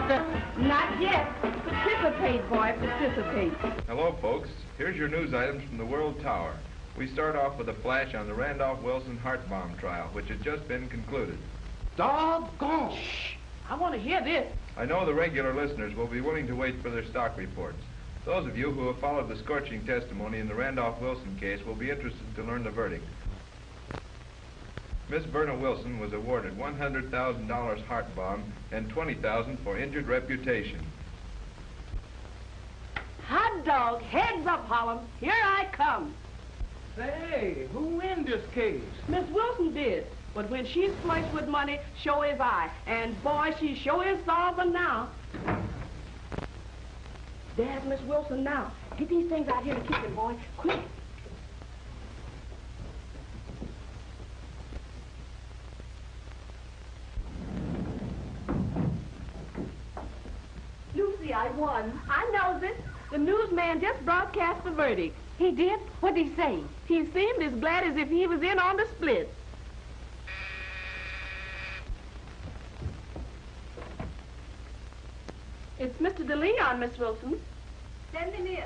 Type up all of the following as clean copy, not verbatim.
Not yet. Participate, boy, participate. Hello, folks. Here's your news items from the World Tower. We start off with a flash on the Randolph Wilson heart bomb trial, which has just been concluded. Doggone! Shh! I want to hear this. I know the regular listeners will be willing to wait for their stock reports. Those of you who have followed the scorching testimony in the Randolph Wilson case will be interested to learn the verdict. Miss Verna Wilson was awarded $100,000 heart bomb and $20,000 for injured reputation. Hot dog, heads up, Holland. Here I come. Say, who win this case? Miss Wilson did. But when she's flush with money, so is I. And boy, she sure is solving now. There's Miss Wilson now. Get these things out here to keep it, boy. Quick. Lucy, I won. I knows it. The newsman just broadcast the verdict. He did? What'd he say? He seemed as glad as if he was in on the split. It's Mr. DeLeon, Miss Wilson. Send him in.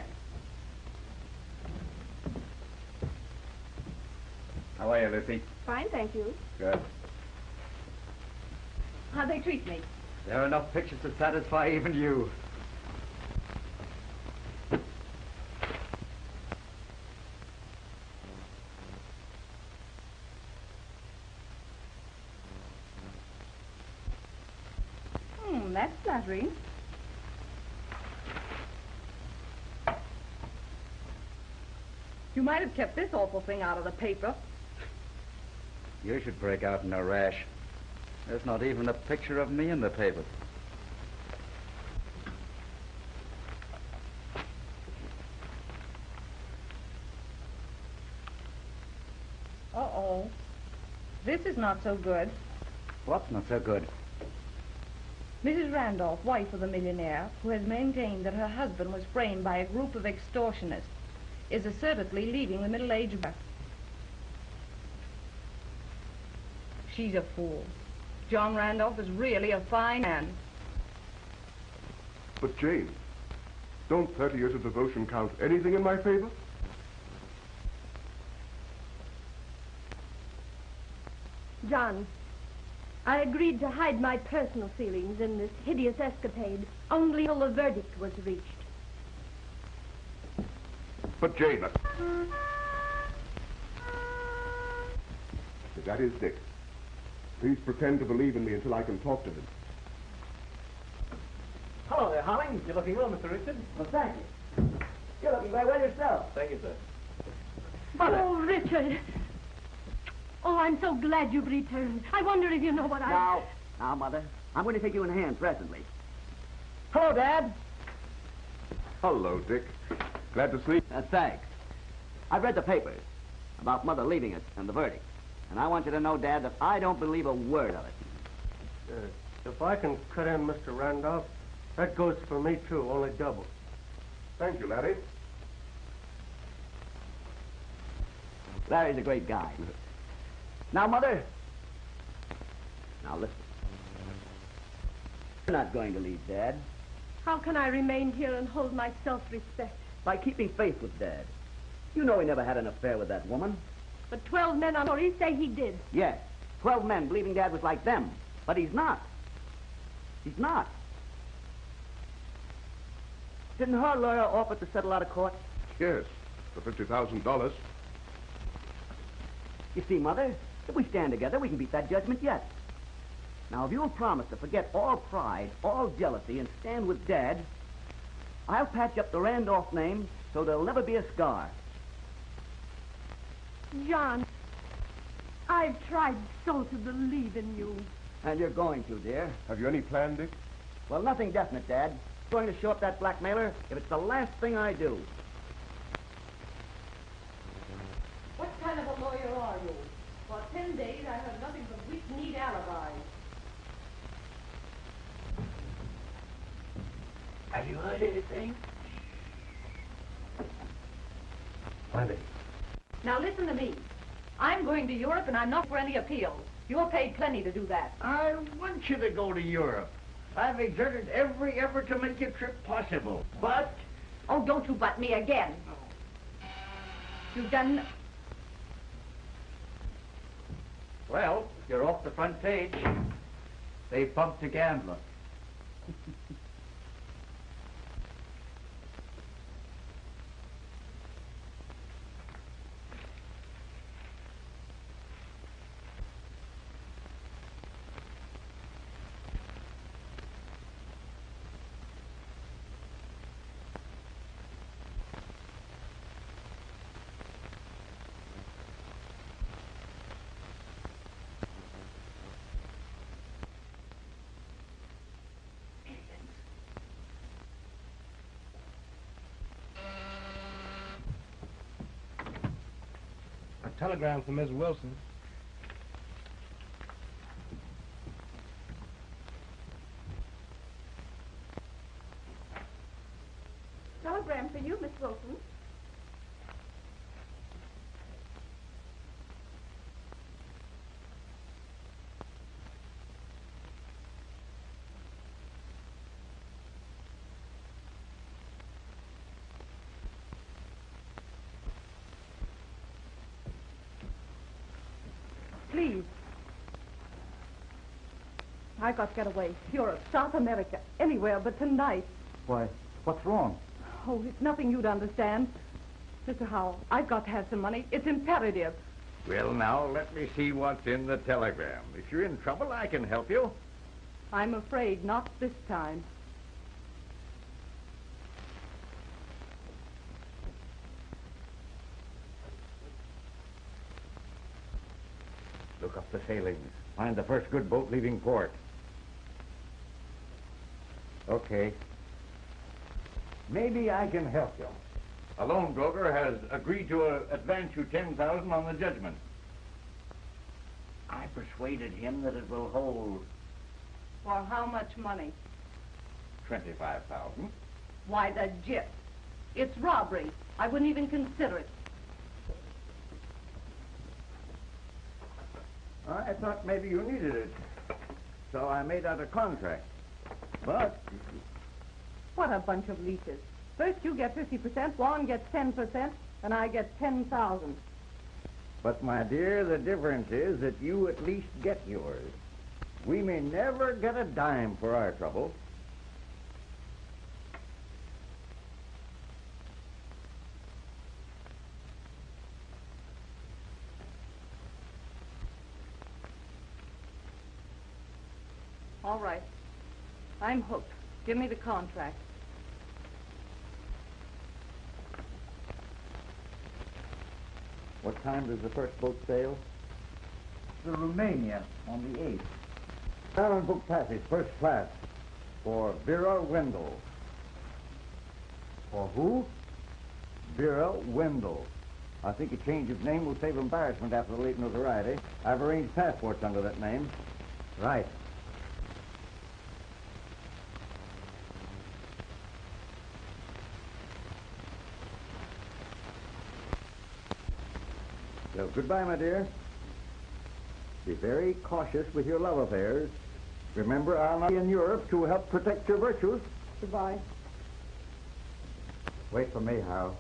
How are you, Lucy? Fine, thank you. Good. How'd they treat me? There are enough pictures to satisfy even you. That's flattering. You might have kept this awful thing out of the paper. You should break out in a rash. There's not even a picture of me in the paper. Uh-oh. This is not so good. What's not so good? Mrs. Randolph, wife of the millionaire, who has maintained that her husband was framed by a group of extortionists, is assertively leaving the middle-aged wife. She's a fool. John Randolph is really a fine man. But, Jane, don't 30 years of devotion count anything in my favor? John, I agreed to hide my personal feelings in this hideous escapade only till the verdict was reached. But, Jane, that is Dick. Please pretend to believe in me until I can talk to him. Hello there, Holling. You're looking well, Mr. Richard. Well, thank you. You're looking very well yourself. Thank you, sir. Mother. Oh, Richard. Oh, I'm so glad you've returned. I wonder if you know what I... Now, Mother, I'm going to take you in hand presently. Hello, Dad. Hello, Dick. Glad to see you. Thanks. I've read the papers about Mother leaving us and the verdict. And I want you to know, Dad, that I don't believe a word of it. If I can cut in Mr. Randolph, that goes for me, too, only double. Thank you, laddie. Larry's a great guy. Now, Mother. Now, listen. You're not going to leave Dad. How can I remain here and hold my self-respect? By keeping faith with Dad. You know he never had an affair with that woman. But 12 men on jury say he did. Yes. 12 men believing Dad was like them. But he's not. He's not. Didn't her lawyer offer to settle out of court? Yes, for $50,000. You see, Mother, if we stand together, we can beat that judgment yet. Now, if you'll promise to forget all pride, all jealousy, and stand with Dad, I'll patch up the Randolph name so there'll never be a scar. John, I've tried so to believe in you. And you're going to, dear. Have you any plan, Dick? Well, nothing definite, Dad. I'm going to show up that blackmailer if it's the last thing I do. What kind of a lawyer are you? For 10 days, I heard nothing but weak-kneed alibis. Have you heard anything? Plenty. Now listen to me. I'm going to Europe and I'm not for any appeals. You're paid plenty to do that. I want you to go to Europe. I've exerted every effort to make your trip possible, but... Oh, don't you butt me again. You've done... Well, you're off the front page. They bumped a gambler. Telegram from Miss Wilson. Telegram for you, Miss Wilson. Please. I got to get away. Europe, South America, anywhere but tonight. Why, what's wrong? Oh, it's nothing you'd understand. Mr. Howell, I've got to have some money. It's imperative. Well, now, let me see what's in the telegram. If you're in trouble, I can help you. I'm afraid not this time. Look up the sailings. Find the first good boat leaving port. Okay. Maybe I can help you. A loan broker has agreed to advance you $10,000 on the judgment. I persuaded him that it will hold For how much money? $25,000. Why, the jip. It's robbery. I wouldn't even consider it. I thought maybe you needed it. So I made out a contract. But What a bunch of leeches. First you get 50%, Juan gets 10%, and I get 10,000. But, my dear, the difference is that you at least get yours. We may never get a dime for our trouble. All right. I'm hooked. Give me the contract. What time does the first boat sail? The Romania on the 8th. Down and book passage, first class, for Vera Wendell. For who? Vera Wendell. I think a change of name will save embarrassment after the late notoriety. I've arranged passports under that name. Right. So, goodbye, my dear. Be very cautious with your love affairs. Remember, I'll not be in Europe to help protect your virtues. Goodbye. Wait for me, Hal.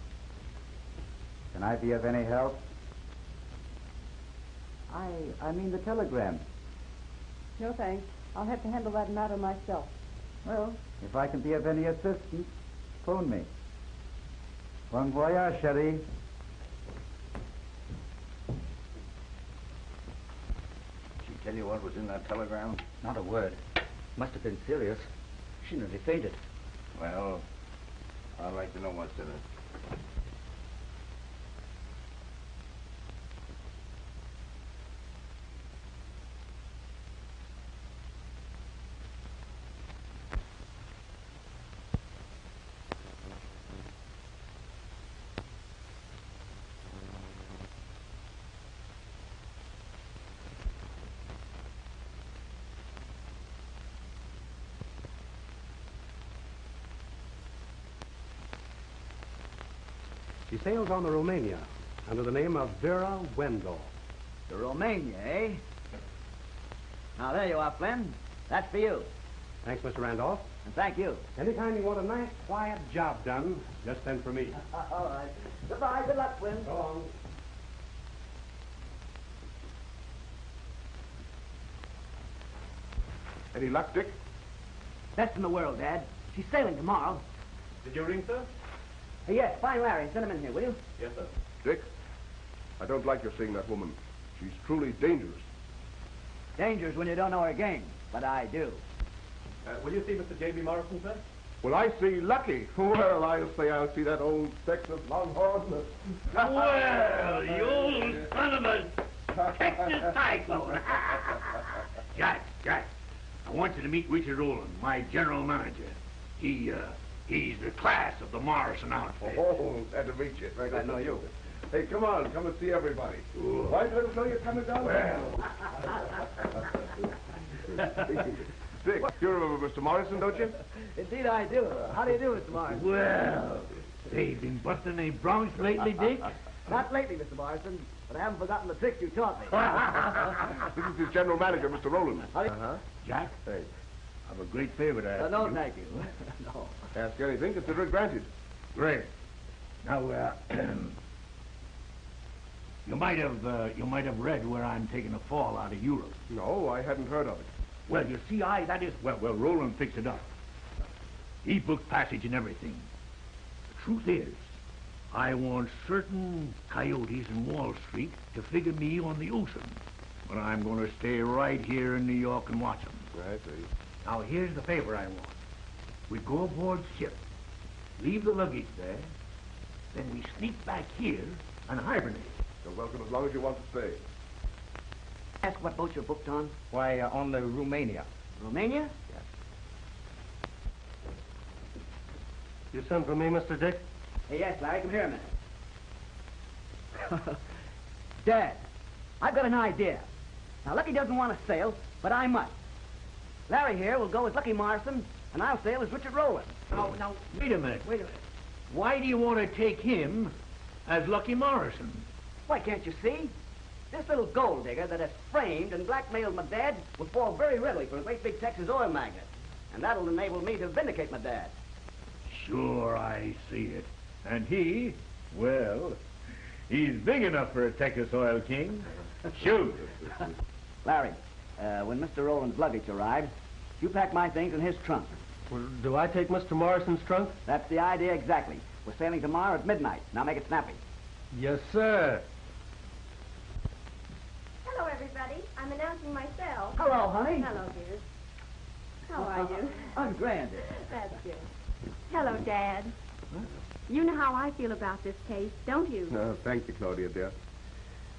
Can I be of any help? I mean the telegram. No thanks. I'll have to handle that matter myself. Well, if I can be of any assistance, phone me. Bon voyage, chérie. Tell you what was in that telegram? Not a word. Must have been serious. She nearly fainted. Well, I'd like to know what's in it. She sails on the Romania under the name of Vera Wendell. The Romania, eh? Now, there you are, Flynn. That's for you. Thanks, Mr. Randolph. And thank you. Anytime you want a nice, quiet job done, just send for me. All right. Goodbye. Good luck, Twin. So long. Any luck, Dick? Best in the world, Dad. She's sailing tomorrow. Did you ring, sir? Hey, yes, find Larry. Send him in here, will you? Yes, sir. Dick, I don't like your seeing that woman. She's truly dangerous. Dangerous when you don't know her game, but I do. Will you see Mr. J.B. Morrison, sir? Well, I see Lucky. Well, I'll say I'll see that old Texas Longhorn. Well, you old son of a Texas cyclone. Jack, I want you to meet Richard Rowland, my general manager. He's the class of the Morrison outfit. Oh, glad to meet you. Very glad to know you. Hey, come on, come and see everybody. Ooh. Why don't you know you're coming down? Well. Dick, you remember Mr. Morrison, don't you? Indeed I do. How do you do, Mr. Morrison? Well, they've been busting a Bronx lately, Dick? Not lately, Mr. Morrison, but I haven't forgotten the tricks you taught me. This is his general manager, Mr. Rowland. Jack, Hey, I have a great favor to ask No, you. thank you. No. ask anything, consider it granted. Great. Now, you might have read where I'm taking a fall out of Europe. No, I hadn't heard of it. Well, you see, well, Roland fixed it up. He booked passage and everything. The truth is, I want certain coyotes in Wall Street to figure me on the ocean. But I'm going to stay right here in New York and watch them. I see. Now, here's the favor I want. We go aboard ship, leave the luggage there, then we sneak back here and hibernate. You're welcome as long as you want to stay. Ask what boat you're booked on. Why, on the Romania. Romania? You sent for me, Mr. Dick? Hey, yes, Larry, come here a minute. Dad, I've got an idea. Now, Lucky doesn't want to sail, but I must. Larry here will go as Lucky Morrison, and I'll sail as Richard Rowland. Now, wait a minute. Why do you want to take him as Lucky Morrison? Why, can't you see? This little gold digger that has framed and blackmailed my dad will fall very readily for a great big Texas oil magnate. And that'll enable me to vindicate my dad. Sure, I see it. And he, well, he's big enough for a Texas oil king. Shoot. Larry, when Mr. Rowland's luggage arrives, you pack my things in his trunk. Well, do I take Mr. Morrison's trunk? That's the idea exactly. We're sailing tomorrow at midnight. Now make it snappy. Yes, sir. Hello, everybody. I'm announcing myself. Hello, honey. Hello, dear. How are you? I'm grand. That's good. Hello, Dad. You know how I feel about this case, don't you? No, thank you, Claudia, dear.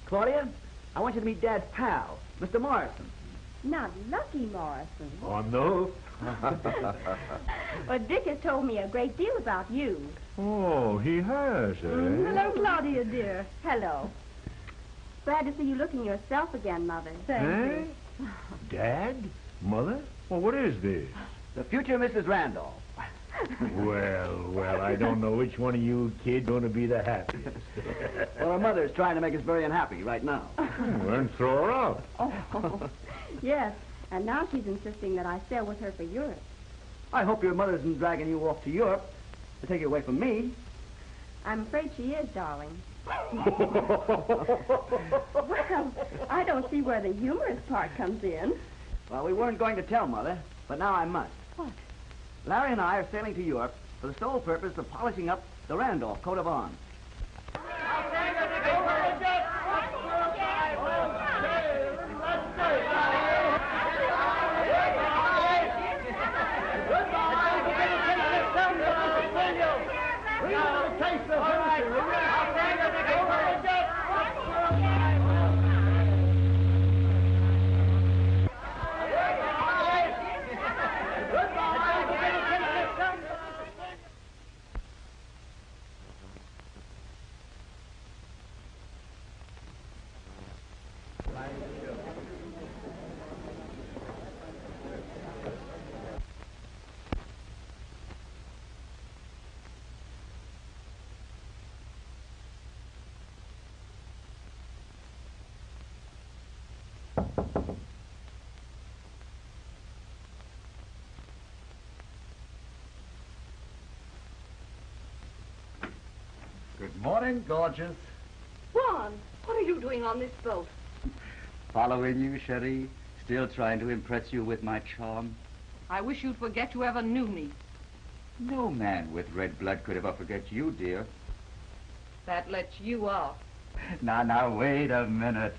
Claudia, I want you to meet Dad's pal, Mr. Morrison. Not Lucky Morrison. Oh, no. Well, Dick has told me a great deal about you. Oh, he has, eh? Hello, Claudia, dear. Hello. Glad to see you looking yourself again, Mother. Thank you. Dad? Mother? Well, what is this? The future Mrs. Randolph. Well, I don't know which one of you kids going to be the happiest. Well, her mother's trying to make us very unhappy right now. Then throw her out. Oh, yes. And now she's insisting that I sail with her for Europe. I hope your mother isn't dragging you off to Europe to take you away from me. I'm afraid she is, darling. Well, I don't see where the humorous part comes in. Well, we weren't going to tell Mother, but now I must. What? Larry and I are sailing to Europe for the sole purpose of polishing up the Randolph coat of arms. Good morning, gorgeous. Juan, what are you doing on this boat? Following you, Cherie. Still trying to impress you with my charm. I wish you'd forget you ever knew me. No man with red blood could ever forget you, dear. That lets you off. Now, wait a minute.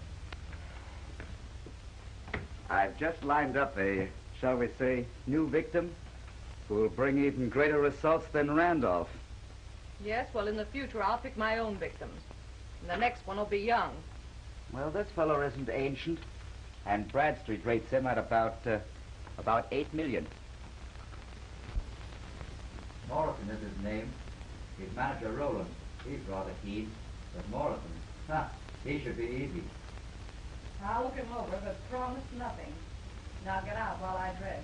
I've just lined up a, shall we say, new victim who will bring even greater results than Randolph. Yes, well, in the future, I'll pick my own victims. And the next one will be young. Well, this fellow isn't ancient, and Bradstreet rates him at about $8 million. Morrison is his name. His manager, Roland. He's rather keen, but Morrison, he should be easy. I'll look him over, but promise nothing. Now get out while I dress.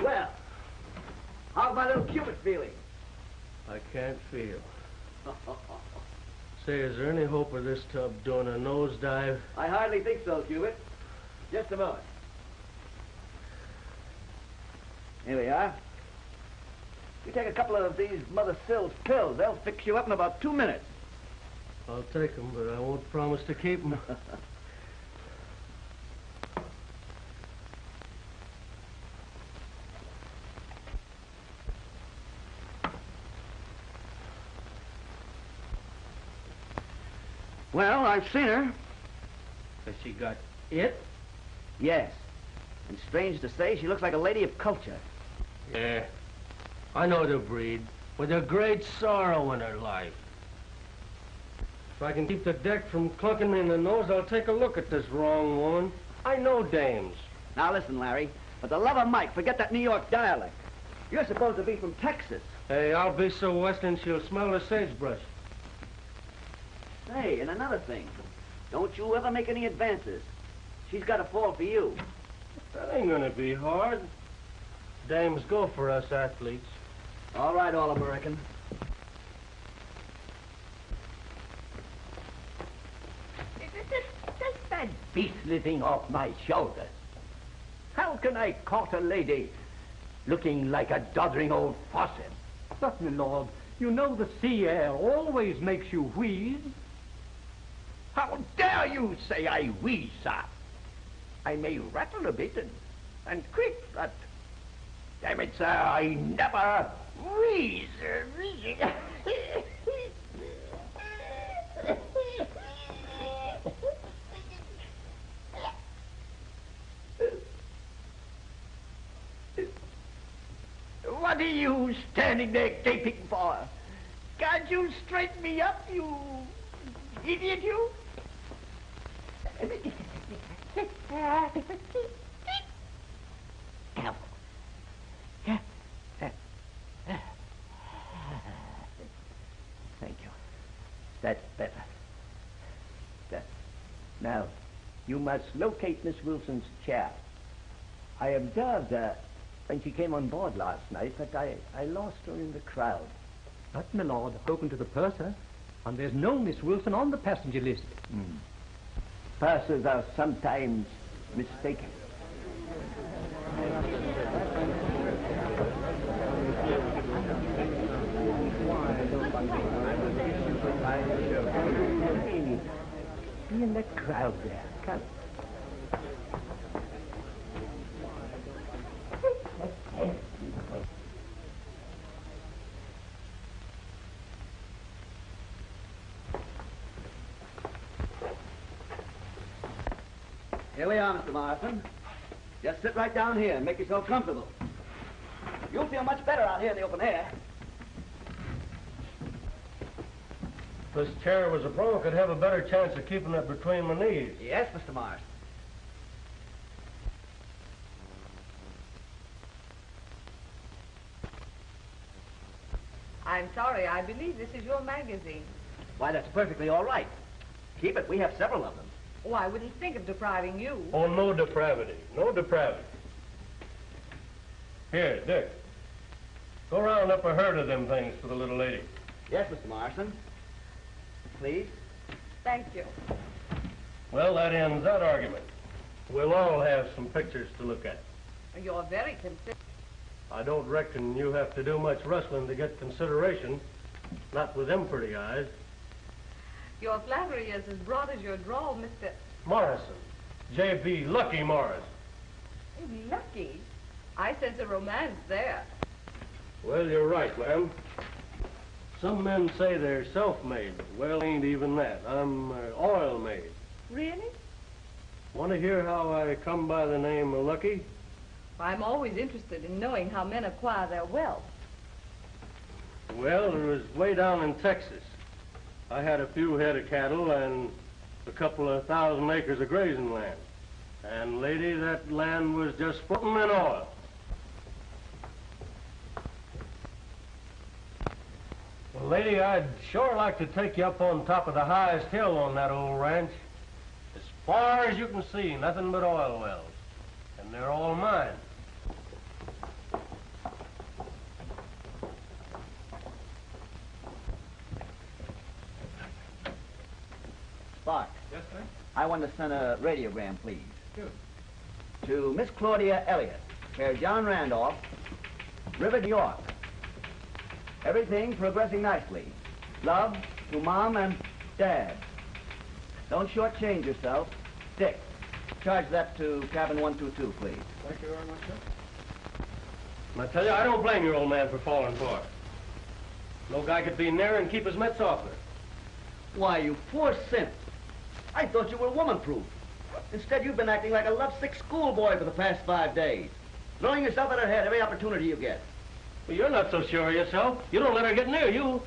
Well, how's my little Cupid feeling? I can't feel. Say, is there any hope of this tub doing a nosedive? I hardly think so, Cupid. Just a moment. Here we are. You take a couple of these Mother Sill's pills. They'll fix you up in about 2 minutes. I'll take them, but I won't promise to keep them. Well, I've seen her. Has she got it? Yes. And strange to say, she looks like a lady of culture. Yeah. I know the breed. With a great sorrow in her life. If I can keep the deck from clunking me in the nose, I'll take a look at this wrong woman. I know dames. Now listen, Larry. For the love of Mike, forget that New York dialect. You're supposed to be from Texas. Hey, I'll be so western she'll smell the sagebrush. Hey, and another thing. Don't you ever make any advances. She's got to fall for you. That ain't gonna be hard. Dames go for us athletes. All right, All-American. Take that beastly thing off my shoulders. How can I court a lady looking like a doddering old faucet? But, my lord, you know the sea air always makes you wheeze. How dare you say I wheeze, sir? I may rattle a bit and quick, but damn it, sir, I never wheeze. What are you standing there gaping for? Can't you straighten me up, you idiot, you? Thank you. That's better. Now, you must locate Miss Wilson's chair. I observed her when she came on board last night, but I lost her in the crowd. But, my lord, I've spoken to the purser, and there's no Miss Wilson on the passenger list. Pursers are sometimes mistaken. Be in the crowd there. Come. Here we are, Mr. Morrison. Just sit right down here and make yourself comfortable. You'll feel much better out here in the open air. This chair was a bronc, I'd have a better chance of keeping it between my knees. Yes, Mr. Morrison. I'm sorry, I believe this is your magazine. Why, that's perfectly all right. Keep it. We have several of them. Oh, I wouldn't think of depriving you. Oh, no depravity. No depravity. Here, Dick. Go round up a herd of them things for the little lady. Yes, Mr. Morrison. Please. Thank you. Well, that ends that argument. We'll all have some pictures to look at. You're very considerate. I don't reckon you have to do much rustling to get consideration. Not with them pretty eyes. Your flattery is as broad as your drawl, Mr. Morrison. J.B. Lucky Morrison. Lucky? I sense a romance there. Well, you're right, ma'am. Some men say they're self-made. Well, ain't even that. I'm oil-made. Really? Want to hear how I come by the name of Lucky? I'm always interested in knowing how men acquire their wealth. Well, it was way down in Texas. I had a few head of cattle and a couple of 1,000 acres of grazing land. And, lady, that land was just floating in oil. Well, lady, I'd sure like to take you up on top of the highest hill on that old ranch. As far as you can see, nothing but oil wells. And they're all mine. Spark. Yes, sir? I want to send a radiogram, please. Sure. To Miss Claudia Elliott, Herr John Randolph, River, New York. Everything progressing nicely. Love to Mom and Dad. Don't shortchange yourself. Dick, charge that to cabin 122, please. Thank you very much, sir. I tell you, I don't blame your old man for falling for it. No guy could be near and keep his mitts off her. Why, you poor simp. I thought you were woman-proof. Instead, you've been acting like a lovesick schoolboy for the past 5 days. Throwing yourself at her head every opportunity you get. Well, you're not so sure of yourself. You don't let her get near you.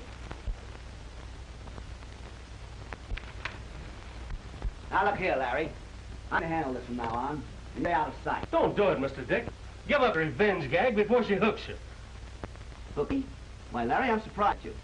Now, look here, Larry. I'm going to handle this from now on. and lay out of sight. Don't do it, Mr. Dick. Give up the revenge gag before she hooks you. Hooky? Why, Larry, I'm surprised at you.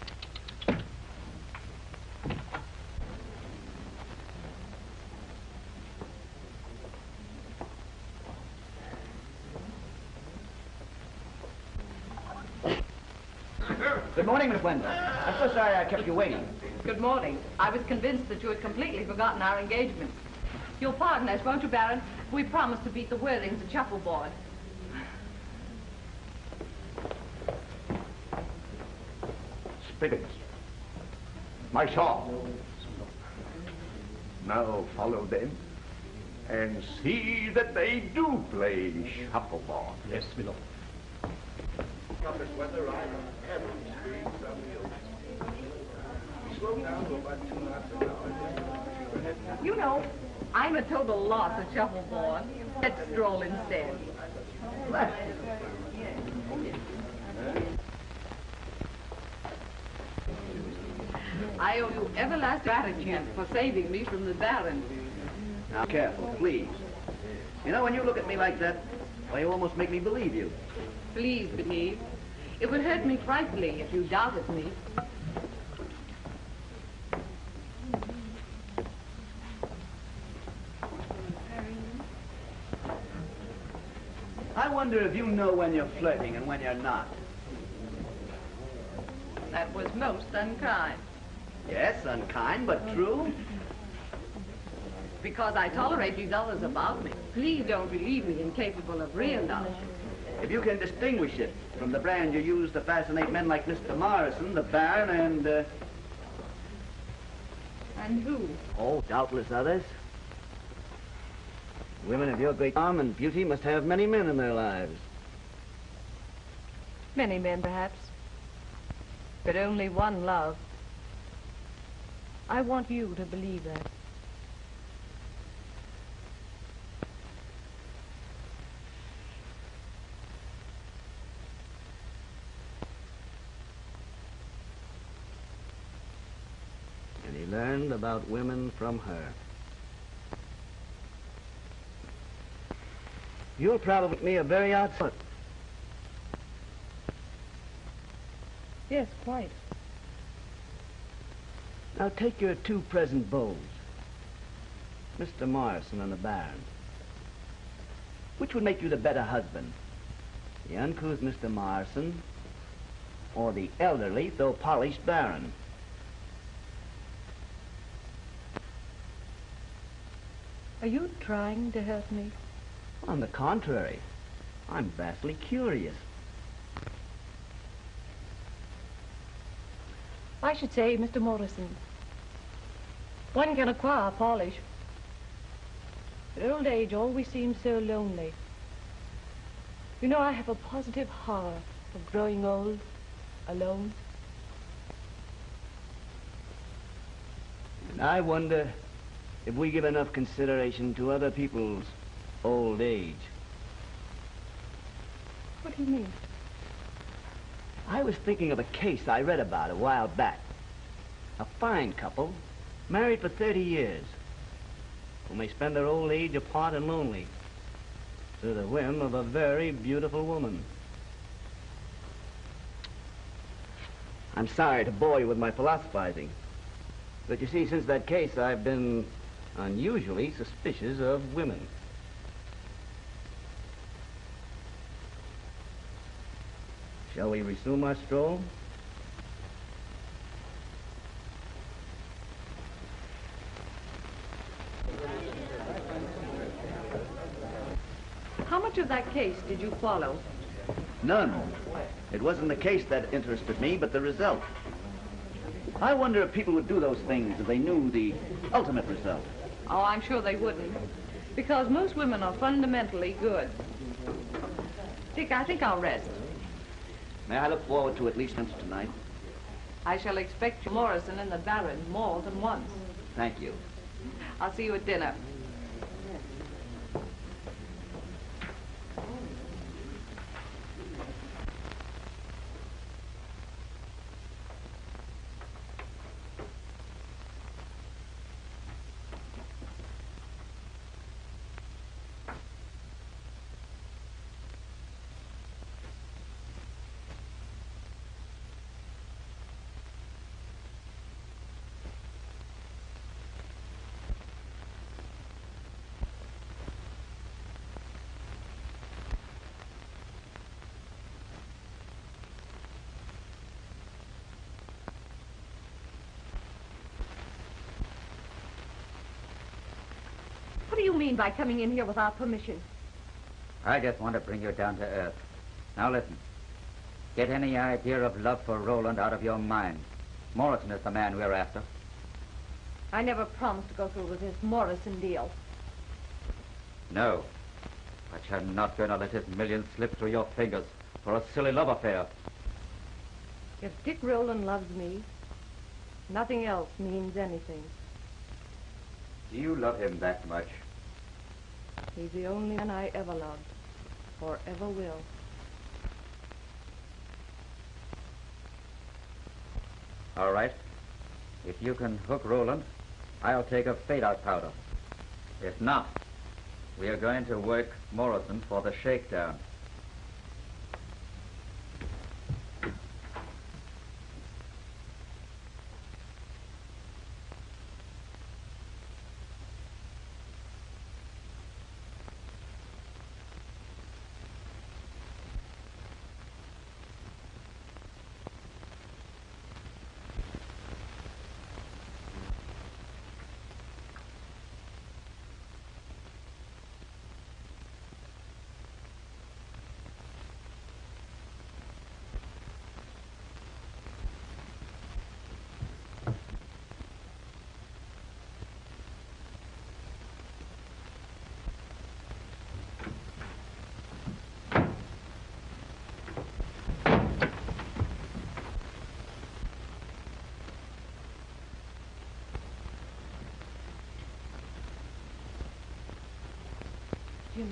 Good morning, Miss Wendell. I'm so sorry I kept you waiting. Good morning. I was convinced that you had completely forgotten our engagement. You'll pardon us, won't you, Baron? We promised to beat the Worthings at shuffleboard. Spirits. My shawl. Now follow them and see that they do play shuffleboard. Yes, my lord. Toughest weather I ever experienced on the ocean. Slow down to about 2 knots an hour. You know, I'm a total loss at shuffleboard. Let's stroll instead. I owe you everlasting gratitude for saving me from the Baron. Now, careful, please. You know, when you look at me like that, well, you almost make me believe you. Please believe. It would hurt me frightfully if you doubted me. I wonder if you know when you're flirting and when you're not. That was most unkind. Yes, unkind, but true. Because I tolerate these others about me. Please don't believe me incapable of real love. If you can distinguish it from the brand you use to fascinate men like Mr. Morrison, the Baron, and... And who? Oh, doubtless others. Women of your great charm and beauty must have many men in their lives. Many men, perhaps. But only one love. I want you to believe that. And he learned about women from her. You're probably a very odd sort. Yes, quite. Now take your 2 present beaux, Mr. Morrison and the Baron. Which would make you the better husband? The uncouth Mr. Morrison or the elderly, though polished Baron? Are you trying to hurt me? On the contrary, I'm vastly curious. I should say, Mr. Morrison, one can acquire polish. But old age always seems so lonely. You know, I have a positive horror of growing old, alone. And I wonder if we give enough consideration to other people's old age. What do you mean? I was thinking of a case I read about a while back. A fine couple, married for 30 years, who may spend their old age apart and lonely, through the whim of a very beautiful woman. I'm sorry to bore you with my philosophizing, but you see, since that case, I've been unusually suspicious of women. Shall we resume our stroll? How much of that case did you follow? None. It wasn't the case that interested me, but the result. I wonder if people would do those things if they knew the ultimate result. Oh, I'm sure they wouldn't. Because most women are fundamentally good. Dick, I think I'll rest. May I look forward to at least once tonight? I shall expect Morrison and the Baron more than once. Thank you. I'll see you at dinner. mean by coming in here without permission? I just want to bring you down to earth. Now listen. Get any idea of love for Roland out of your mind. Morrison is the man we're after. I never promised to go through with this Morrison deal. No. But you're not going to let his millions slip through your fingers for a silly love affair. If Dick Rowland loves me, nothing else means anything. Do you love him that much? He's the only man I ever loved, or ever will. All right. If you can hook Roland, I'll take a fade-out powder. If not, we are going to work Morrison for the shakedown. Jimmy.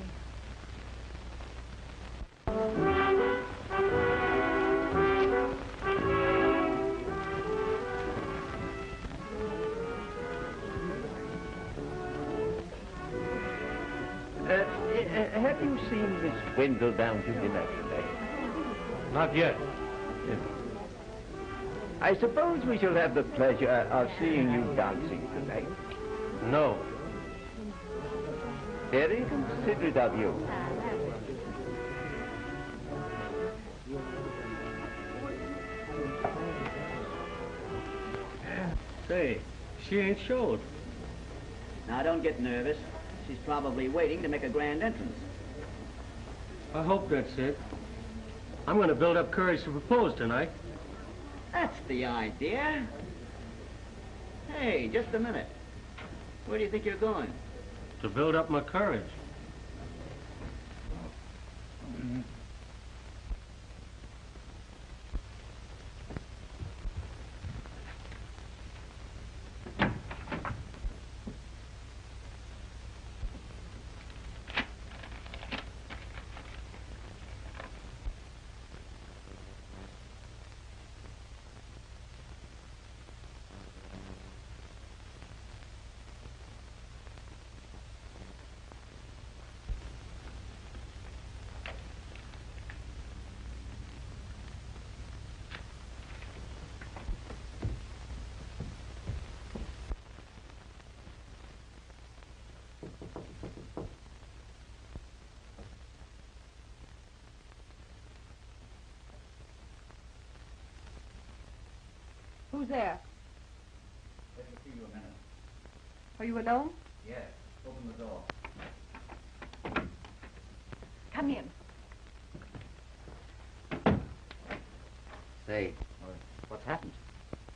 Have you seen Miss Wendell down to dinner today? Not yet. I suppose we shall have the pleasure of seeing you dancing tonight. No. Very considerate of you. Say, she ain't showed. Now, don't get nervous. She's probably waiting to make a grand entrance. I hope that's it. I'm going to build up courage to propose tonight. That's the idea. Hey, just a minute. Where do you think you're going? To build up my courage. Who's there? Let me see you a minute. Are you alone? Yes. Open the door. Come in. Say, what's happened?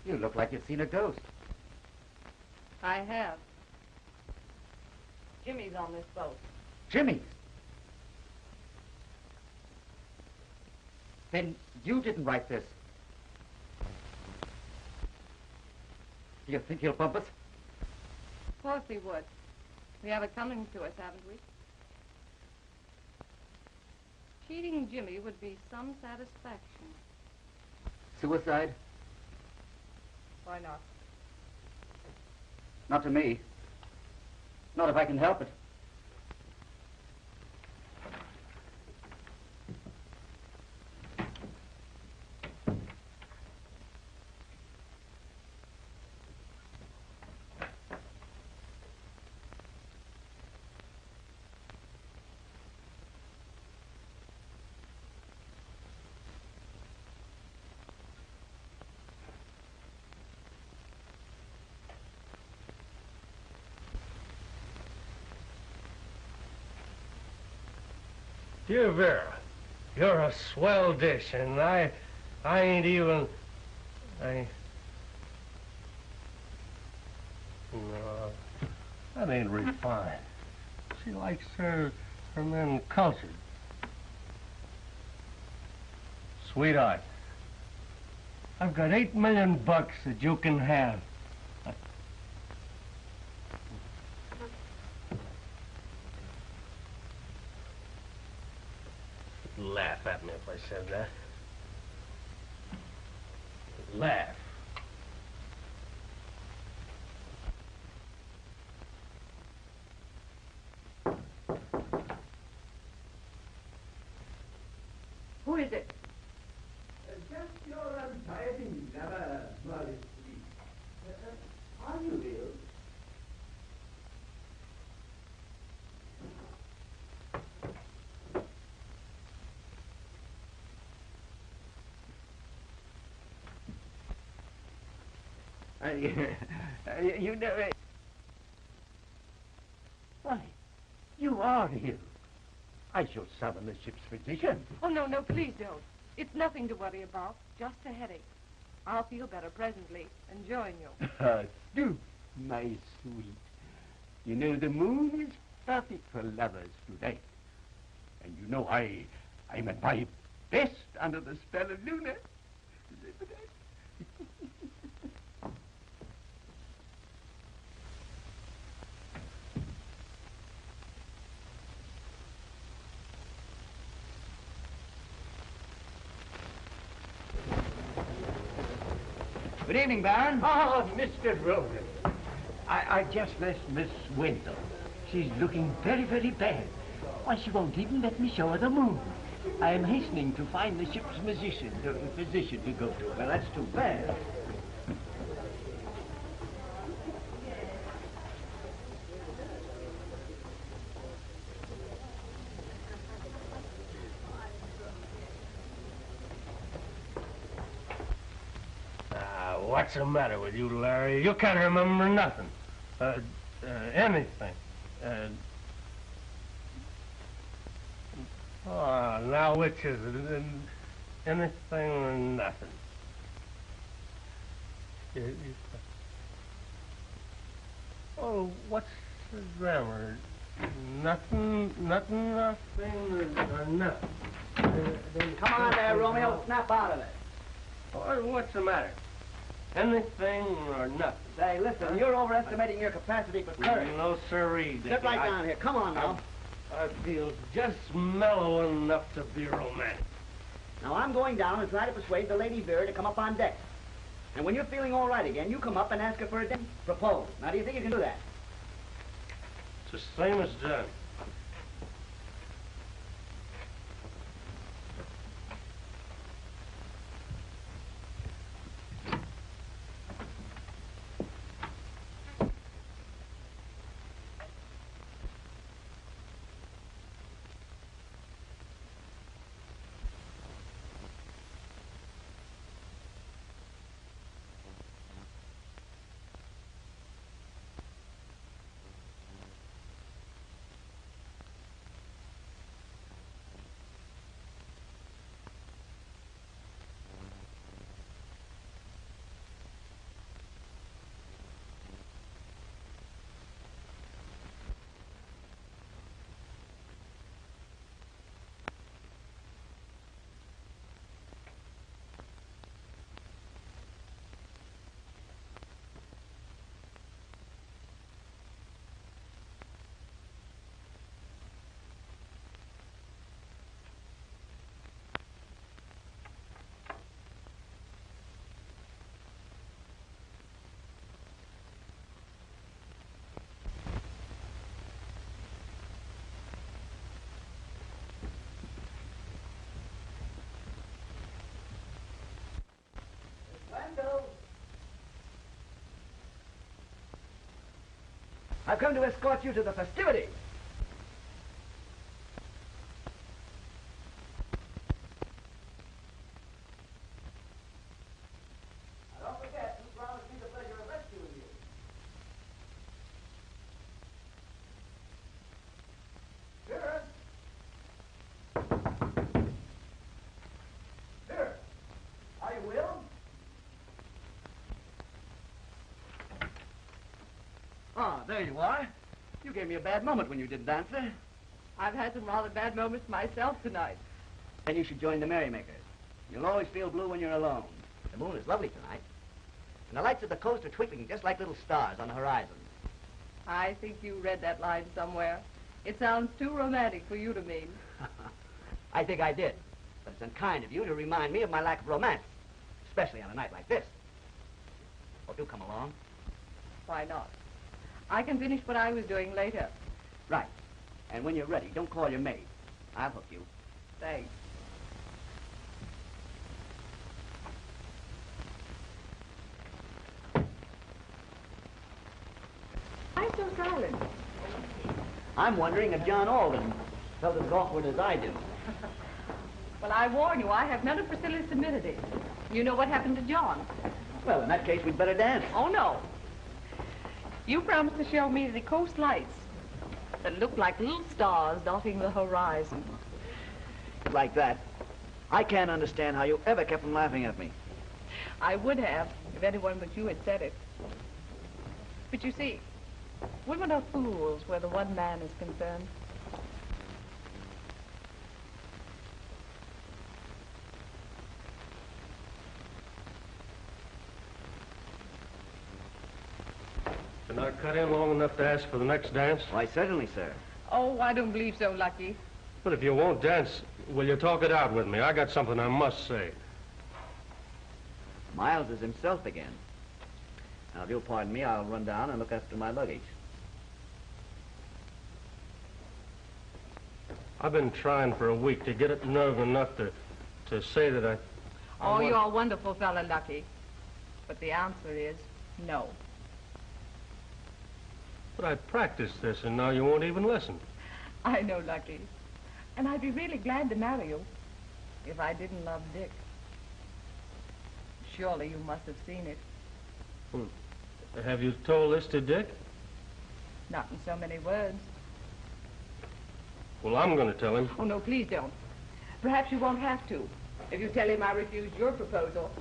You look like you've seen a ghost. I have. Jimmy's on this boat. Jimmy! Then you didn't write this. Do you think he'll bump us? Of course he would. We have it coming to us, haven't we? Cheating Jimmy would be some satisfaction. Suicide? Why not? Not to me. Not if I can help it. Dear Vera, you're a swell dish, and I ain't even... No, that ain't refined. She likes her men cultured. Sweetheart, I've got $8 million that you can have. Laugh at me if I said that. Laugh. Who is it? Just your untidy lover, Molly. Are you ill? You know... Why, you are ill. I shall summon the ship's physician. Oh, no, please don't. It's nothing to worry about. Just a headache. I'll feel better presently. Enjoying you. Do, my sweet. You know, the moon is perfect for lovers tonight. And you know, I'm at my best under the spell of Luna. Good evening, Baron. Oh, Mr. Rogan. I just left Miss Wendell. She's looking very, very bad. Why, she won't even let me show her the moon. I am hastening to find the ship's physician to go to. Well, that's too bad. What's the matter with you, Larry? You can't remember nothing. Anything. Oh, now which is it? Anything or nothing? Oh, what's the grammar? Nothing, or nothing. Come on there, Romeo. Snap out of it. Oh, what's the matter? Anything or nothing. Say, listen, you're overestimating your capacity for courage. No, sirree. Sit right down here. Come on now. I feel just mellow enough to be romantic. Now, I'm going down and try to persuade the Lady Vera to come up on deck. And when you're feeling all right again, you come up and ask her for a date. Propose. Now, do you think you can do that? It's the same as done. I've come to escort you to the festivities. Now, don't forget, you promised me the pleasure of rescuing you. Vera? there you are. You gave me a bad moment when you didn't answer. I've had some rather bad moments myself tonight. Then you should join the merrymakers. You'll always feel blue when you're alone. The moon is lovely tonight. And the lights of the coast are twinkling just like little stars on the horizon. I think you read that line somewhere. It sounds too romantic for you to mean. I think I did. But it's unkind of you to remind me of my lack of romance. Especially on a night like this. Oh, do come along. Why not? I can finish what I was doing later. Right. And when you're ready, don't call your maid. I'll hook you. Thanks. Why so silent? I'm wondering if John Alden felt as awkward as I do. Well, I warn you, I have none of Priscilla's timidity. You know what happened to John. Well, in that case, we'd better dance. Oh, no. You promised to show me the coast lights that look like little stars dotting the horizon. Like that. I can't understand how you ever kept from laughing at me. I would have, if anyone but you had said it. But you see, women are fools where the one man is concerned. Can I cut in long enough to ask for the next dance? Why, certainly, sir. Oh, I don't believe so, Lucky. But if you won't dance, will you talk it out with me? I got something I must say. Miles is himself again. Now, if you'll pardon me, I'll run down and look after my luggage. I've been trying for a week to get it nerve enough to say that I Oh, you're a wonderful fella, Lucky. But the answer is no. But I practiced this, and now you won't even listen. I know, Lucky. And I'd be really glad to marry you if I didn't love Dick. Surely you must have seen it. Well, have you told this to Dick? Not in so many words. Well, I'm going to tell him. Oh, no, please don't. Perhaps you won't have to. If you tell him I refused your proposal.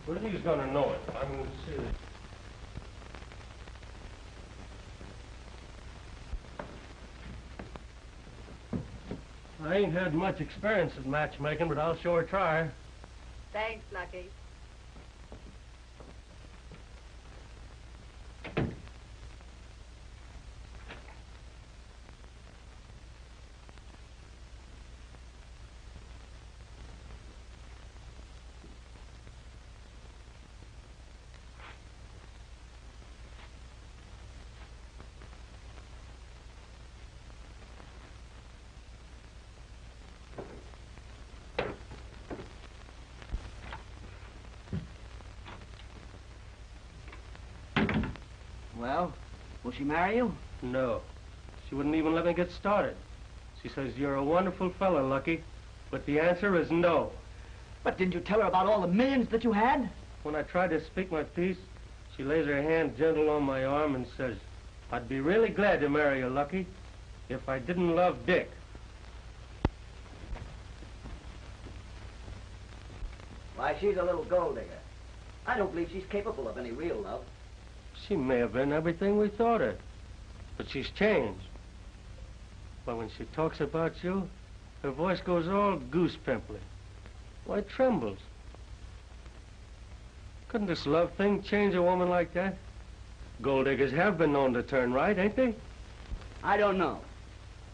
Well, he's going to know it. I'm going to see that. I ain't had much experience at matchmaking, but I'll sure try. Thanks, Lucky. Well, will she marry you? No. She wouldn't even let me get started. She says, you're a wonderful fella, Lucky, but the answer is no. But didn't you tell her about all the millions that you had? When I tried to speak my piece, she lays her hand gentle on my arm and says, I'd be really glad to marry you, Lucky, if I didn't love Dick. Why, she's a little gold digger. I don't believe she's capable of any real love. She may have been everything we thought her, but she's changed. But when she talks about you, her voice goes all goose-pimply. Why, it trembles. Couldn't this love thing change a woman like that? Gold diggers have been known to turn right, ain't they? I don't know.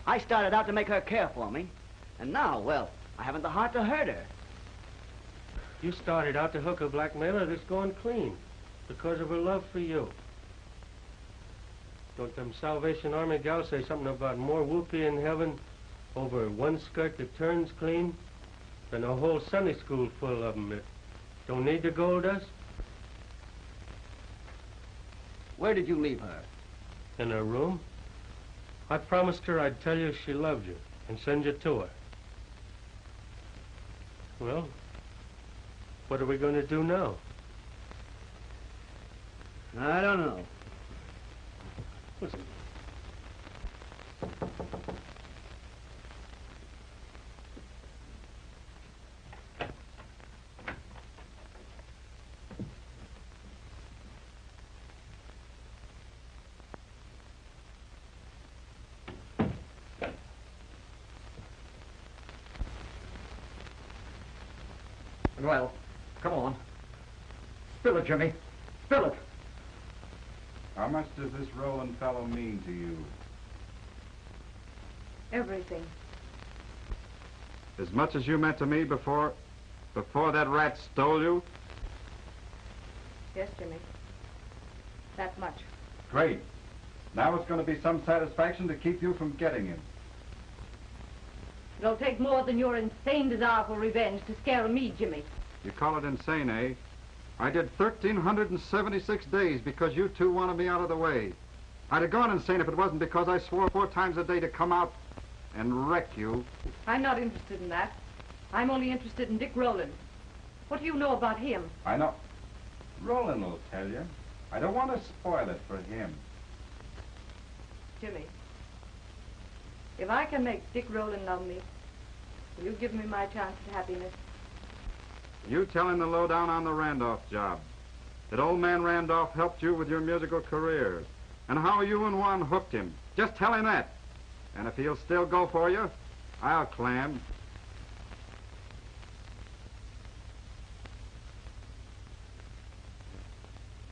I started out to make her care for me, and now, well, I haven't the heart to hurt her. You started out to hook a blackmailer that's gone clean because of her love for you. Don't them Salvation Army gals say something about more whoopee in heaven over one skirt that turns clean than a whole Sunday school full of them that don't need the gold dust? Where did you leave her? In her room. I promised her I'd tell you she loved you and send you to her. Well, what are we going to do now? I don't know. Listen. Well, come on. Spill it, Jimmy. Spill it. How much does this Roland fellow mean to you? Everything. As much as you meant to me before that rat stole you? Yes, Jimmy. That much. Great. Now it's going to be some satisfaction to keep you from getting him. It'll take more than your insane desire for revenge to scare me, Jimmy. You call it insane, eh? I did 1,376 days because you two wanted me out of the way. I'd have gone insane if it wasn't because I swore 4 times a day to come out and wreck you. I'm not interested in that. I'm only interested in Dick Rowland. What do you know about him? I know. Roland will tell you. I don't want to spoil it for him. Jimmy, if I can make Dick Rowland love me, will you give me my chance at happiness? You tell him the lowdown on the Randolph job. That old man Randolph helped you with your musical career. And how you and Juan hooked him. Just tell him that. And if he'll still go for you, I'll clam.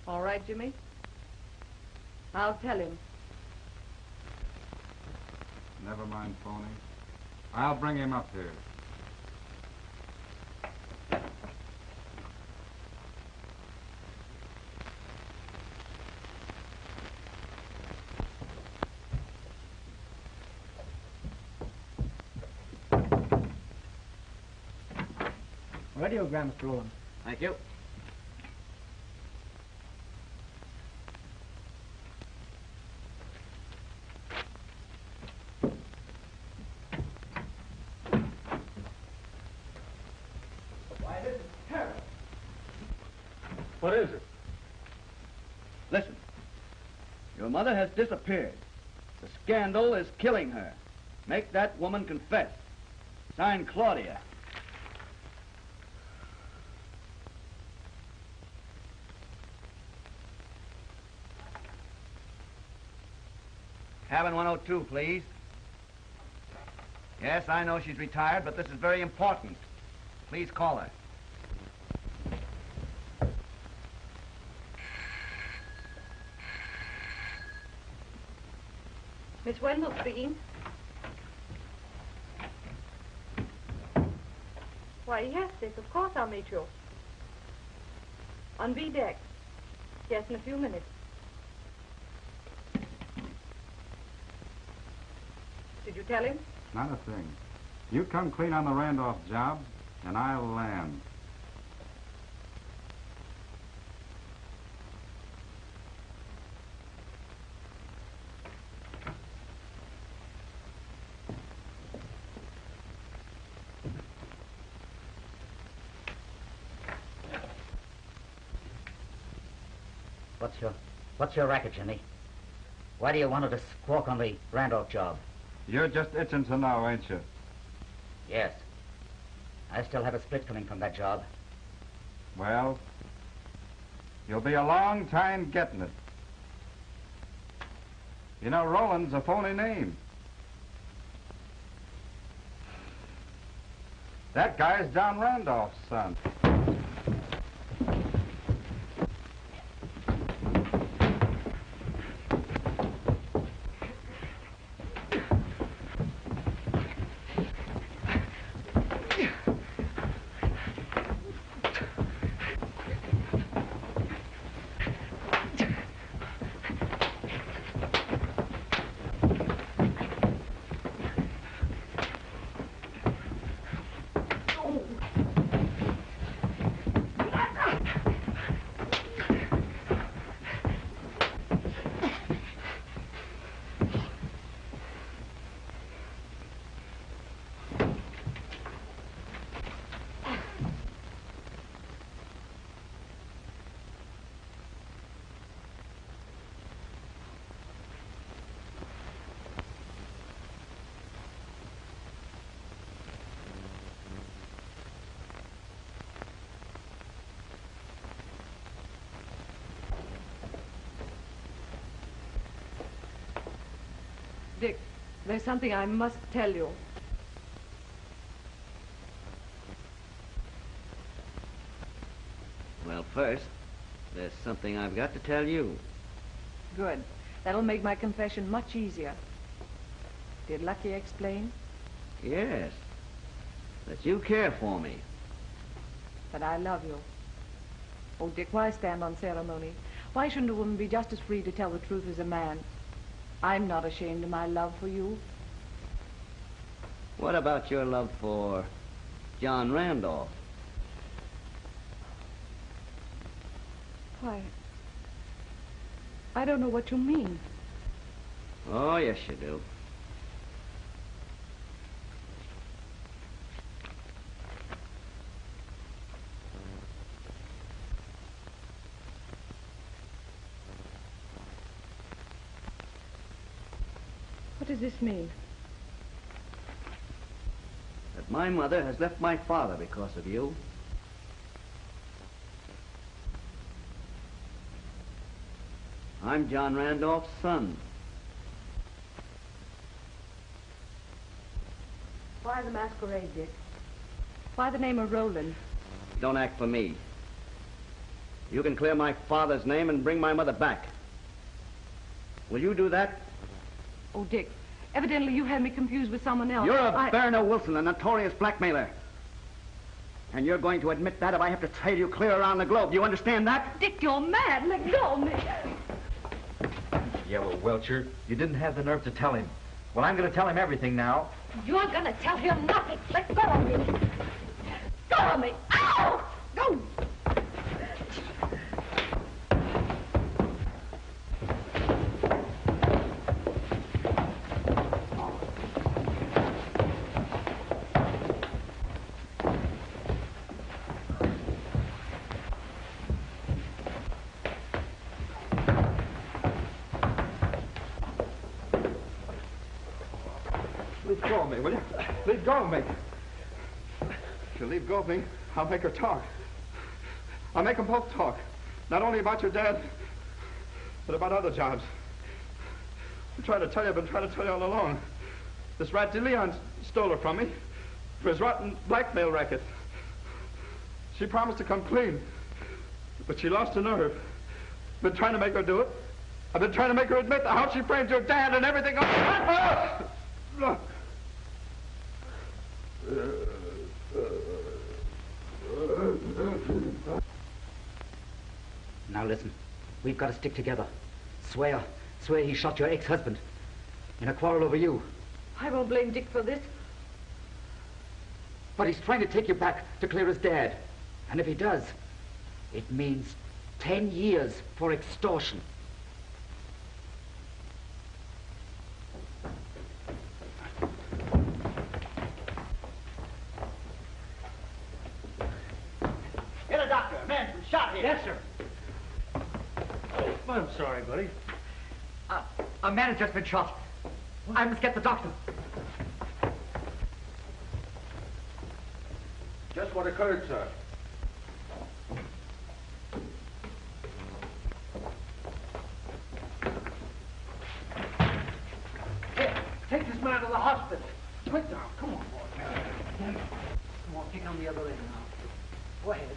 All right, Jimmy. I'll tell him. Never mind, Phony. I'll bring him up here. Radiogram, Mr. Rowland. Thank you. Why, this is terrible. What is it? Listen. Your mother has disappeared. The scandal is killing her. Make that woman confess. Signed, Claudia. Cabin 102, please. Yes, I know she's retired, but this is very important. Please call her. Miss Wendell speaking. Why, yes, Dick, of course I'll meet you. On B deck. Yes, in a few minutes. Did you tell him? Not a thing. You come clean on the Randolph job, and I'll land. What's your racket, Jimmy? Why do you want her to squawk on the Randolph job? You're just itching to know, ain't you? Yes. I still have a split coming from that job. Well, you'll be a long time getting it. You know, Roland's a phony name. That guy's John Randolph's son. Dick, there's something I must tell you. first, there's something I've got to tell you. Good. That'll make my confession much easier. Did Lucky explain? Yes. That you care for me. That I love you. Oh, Dick, why stand on ceremony? Why shouldn't a woman be just as free to tell the truth as a man? I'm not ashamed of my love for you. What about your love for John Randolph? Why, I don't know what you mean. Oh, yes, you do. What does this mean? That my mother has left my father because of you. I'm John Randolph's son. Why the masquerade, Dick? Why the name of Roland? Don't act for me. You can clear my father's name and bring my mother back. Will you do that? Oh, Dick, evidently you had me confused with someone else. You're a Verna Wilson, a notorious blackmailer. And you're going to admit that if I have to trail you clear around the globe. You understand that? Dick, you're mad. Let go of me. Yellow welcher, you didn't have the nerve to tell him. Well, I'm going to tell him everything now. You're gonna tell him nothing. Let go of me. Go of me. Ow! Go! Leave go of me, will you? Leave go of me. If you leave go of me, I'll make her talk. I'll make them both talk. Not only about your dad, but about other jobs. I've been trying to tell you all along. This rat DeLeon stole her from me for his rotten blackmail racket. She promised to come clean, but she lost her nerve. I've been trying to make her do it. I've been trying to make her admit how she framed your dad and everything else. Now listen, we've got to stick together. Swear he shot your ex-husband in a quarrel over you. I won't blame Dick for this. But he's trying to take you back to Clara's dad. And if he does, it means 10 years for extortion. Get a doctor. A man's been shot here. Yes, sir. I'm sorry, buddy. A man has just been shot. I must get the doctor. Just what occurred, sir. Here, take this man to the hospital. Quick now, come on, boy. Come on, kick on the other end now. Go ahead.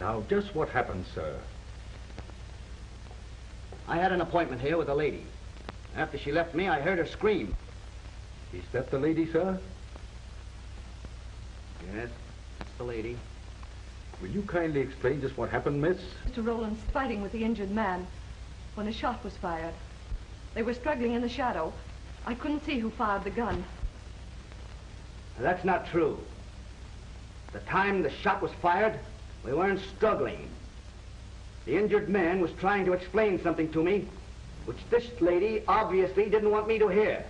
Now, just what happened, sir? I had an appointment here with a lady. After she left me, I heard her scream. Is that the lady, sir? Yes, that's the lady. Will you kindly explain just what happened, miss? Mr. Rowland's fighting with the injured man when a shot was fired. They were struggling in the shadow. I couldn't see who fired the gun. That's not true. The time the shot was fired, we weren't struggling. The injured man was trying to explain something to me, which this lady obviously didn't want me to hear.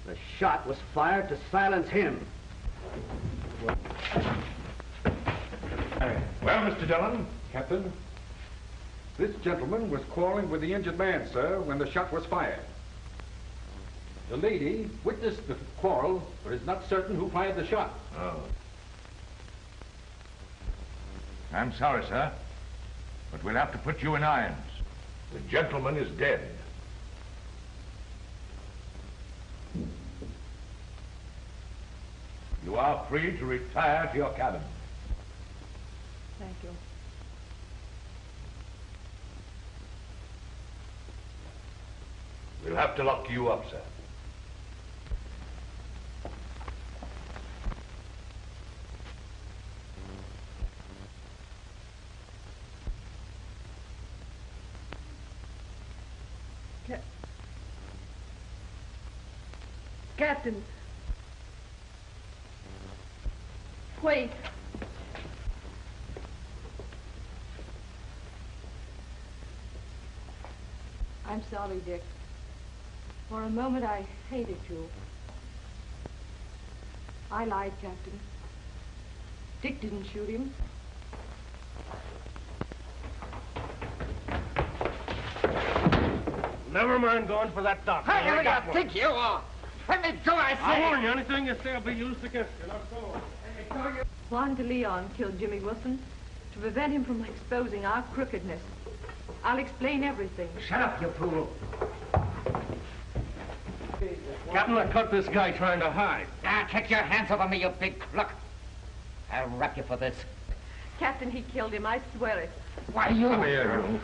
The shot was fired to silence him. Well, Mr. Dillon, Captain, this gentleman was quarreling with the injured man, sir, when the shot was fired. The lady witnessed the quarrel, but is not certain who fired the shot. Oh. I'm sorry, sir, but we'll have to put you in irons. The gentleman is dead. You are free to retire to your cabin. Thank you. We'll have to lock you up, sir. Captain. Wait. I'm sorry, Dick. For a moment, I hated you. I lied, Captain. Dick didn't shoot him. Never mind going for that doctor. Hey, who do you think you are? Let me go, I say! I warn you, anything you say will be used against you. Now go. Juan de Leon killed Jimmy Wilson to prevent him from exposing our crookedness. I'll explain everything. Shut up, you fool. Captain, I caught this guy trying to hide. Ah, take your hands off of me, you big crook. I'll rap you for this. Captain, he killed him. I swear it. Why, you... Come here, you.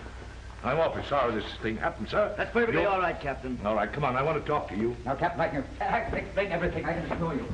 I'm awfully sorry this thing happened, sir. That's perfectly all right, Captain. All right, come on, I want to talk to you. Now, Captain, I can explain everything. I can show you.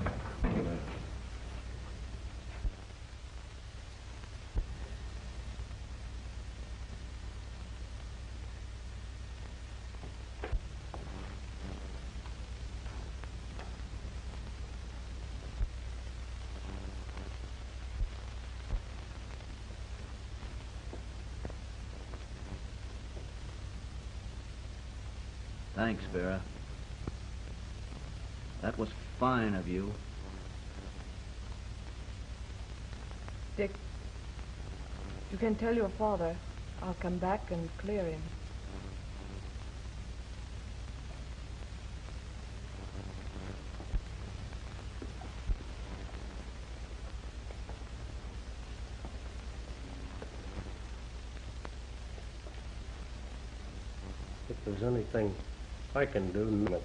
Thanks, Vera. That was fine of you. Dick, you can tell your father I'll come back and clear him. If there's anything I can do,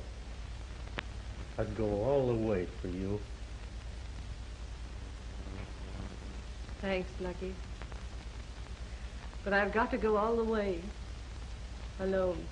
I'd go all the way for you. Thanks, Lucky. But I've got to go all the way. Alone.